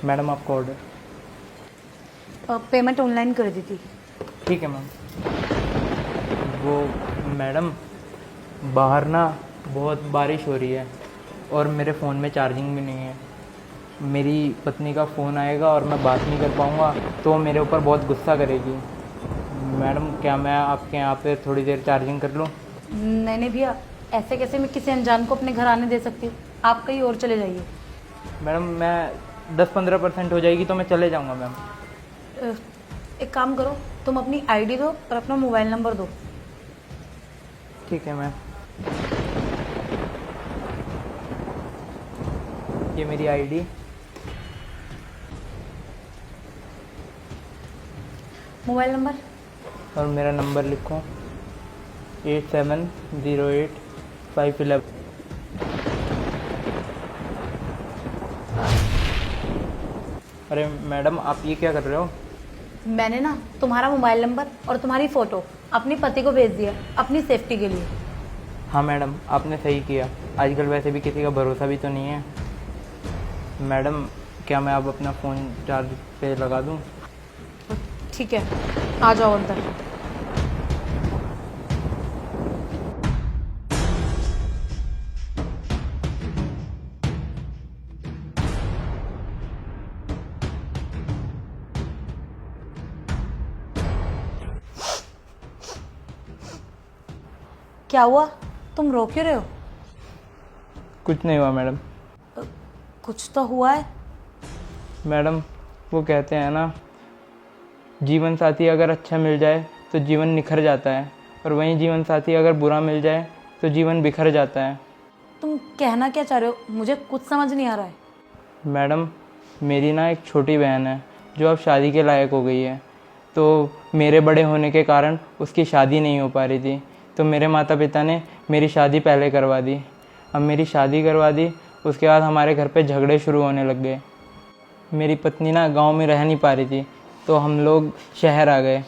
Madam आपका order. Payment online कर दी थी। ठीक है मैम। वो मैडम, बाहर ना बहुत बारिश हो रही है और मेरे फ़ोन में चार्जिंग भी नहीं है। मेरी पत्नी का फ़ोन आएगा और मैं बात नहीं कर पाऊँगा तो वो मेरे ऊपर बहुत गुस्सा करेगी। मैडम, क्या मैं आपके यहाँ पे थोड़ी देर चार्जिंग कर लूँ? नहीं नहीं भैया, ऐसे कैसे मैं किसी अनजान को अपने घर आने दे सकती हूँ। आप कहीं और चले जाइए। मैडम, मैं 10-15% हो जाएगी तो मैं चले जाऊँगा मैम। एक काम करो, तुम अपनी आईडी दो और अपना मोबाइल नंबर दो। ठीक है मैम, ये मेरी आईडी। Mobile number? और मेरा नंबर लिखो 8708-511। अरे मैडम, आप ये क्या कर रहे हो? मैंने ना तुम्हारा मोबाइल नंबर और तुम्हारी फ़ोटो अपने पति को भेज दिया अपनी सेफ्टी के लिए। हाँ मैडम, आपने सही किया। आजकल वैसे भी किसी का भरोसा भी तो नहीं है। मैडम, क्या मैं अब अपना फ़ोन चार्ज पे लगा दूँ? ठीक है, आ जाओ अंदर। क्या हुआ? तुम रो क्यों रहे हो? कुछ नहीं हुआ मैडम। कुछ तो हुआ है। मैडम, वो कहते हैं ना, जीवन साथी अगर अच्छा मिल जाए तो जीवन निखर जाता है, और वहीं जीवन साथी अगर बुरा मिल जाए तो जीवन बिखर जाता है। तुम कहना क्या चाह रहे हो? मुझे कुछ समझ नहीं आ रहा है। मैडम, मेरी ना एक छोटी बहन है जो अब शादी के लायक हो गई है। तो मेरे बड़े होने के कारण उसकी शादी नहीं हो पा रही थी, तो मेरे माता पिता ने मेरी शादी पहले करवा दी। अब मेरी शादी करवा दी, उसके बाद हमारे घर पे झगड़े शुरू होने लग गए। मेरी पत्नी ना गांव में रह नहीं पा रही थी, तो हम लोग शहर आ गए।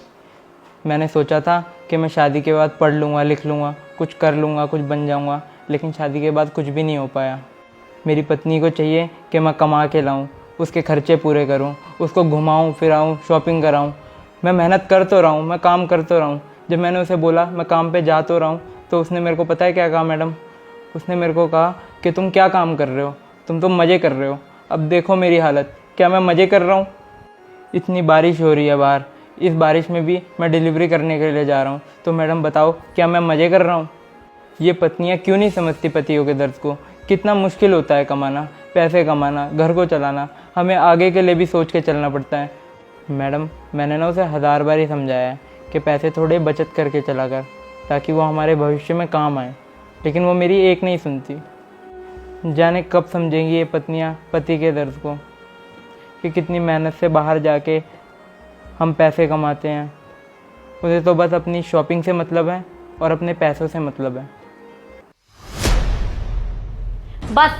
मैंने सोचा था कि मैं शादी के बाद पढ़ लूँगा, लिख लूँगा, कुछ कर लूँगा, कुछ बन जाऊँगा, लेकिन शादी के बाद कुछ भी नहीं हो पाया। मेरी पत्नी को चाहिए कि मैं कमा के लाऊँ, उसके खर्चे पूरे करूँ, उसको घुमाऊँ फिराऊँ, शॉपिंग कराऊँ। मैं मेहनत कर तो रहा हूँ, मैं काम कर तो रहा हूँ। जब मैंने उसे बोला मैं काम पे जा तो रहा हूँ, तो उसने मेरे को पता है क्या कहा मैडम? उसने मेरे को कहा कि तुम क्या काम कर रहे हो, तुम तो मज़े कर रहे हो। अब देखो मेरी हालत, क्या मैं मज़े कर रहा हूँ? इतनी बारिश हो रही है बाहर, इस बारिश में भी मैं डिलीवरी करने के लिए जा रहा हूँ, तो मैडम बताओ, क्या मैं मज़े कर रहा हूँ? ये पत्नियाँ क्यों नहीं समझती पतियों के दर्द को? कितना मुश्किल होता है कमाना, पैसे कमाना, घर को चलाना। हमें आगे के लिए भी सोच के चलना पड़ता है। मैडम, मैंने ना उसे 1000 बार ही समझाया है कि पैसे थोड़े बचत करके चला कर, ताकि वो हमारे भविष्य में काम आए, लेकिन वो मेरी एक नहीं सुनती। जाने कब समझेंगी ये पत्नियाँ पति के दर्द को, कि कितनी मेहनत से बाहर जाके हम पैसे कमाते हैं। उसे तो बस अपनी शॉपिंग से मतलब है और अपने पैसों से मतलब है। बस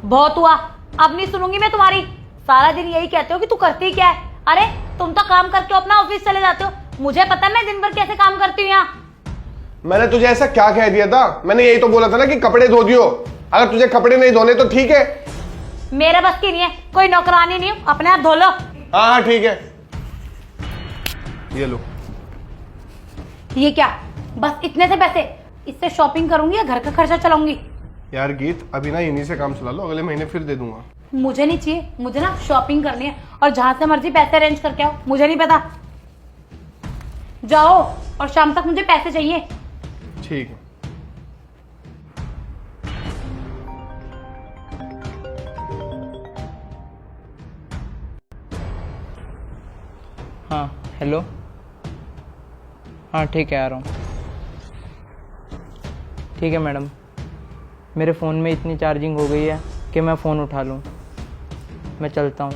बहुत हुआ, अब नहीं सुनूंगी मैं तुम्हारी। सारा दिन यही कहते हो कि तू करती क्या है। अरे तुम तो काम करके अपना ऑफिस चले जाते हो, मुझे पता है मैं दिन भर कैसे काम करती हूँ यहाँ। मैंने तुझे ऐसा क्या कह दिया था? मैंने यही तो बोला था ना कि कपड़े धो दियो। अगर तुझे कपड़े नहीं धोने तो ठीक है। मेरे बस की नहीं है, कोई नौकरानी नहीं हूँ, अपने आप धो लो। हाँ हाँ ठीक है, ये लो। ये क्या? बस इतने से पैसे? इससे शॉपिंग करूंगी या घर का खर्चा चलाऊंगी? यार गीत, अभी ना इन्हीं से काम चला लो, अगले महीने फिर दे दूंगा। मुझे नहीं चाहिए, मुझे ना शॉपिंग करनी है, और जहां से मर्जी पैसे अरेंज करके आओ, मुझे नहीं पता। जाओ, और शाम तक मुझे पैसे चाहिए। ठीक है। हाँ हेलो, हाँ ठीक है, आ रहा हूँ। ठीक है मैडम, मेरे फ़ोन में इतनी चार्जिंग हो गई है कि मैं फ़ोन उठा लूँ। मैं चलता हूँ।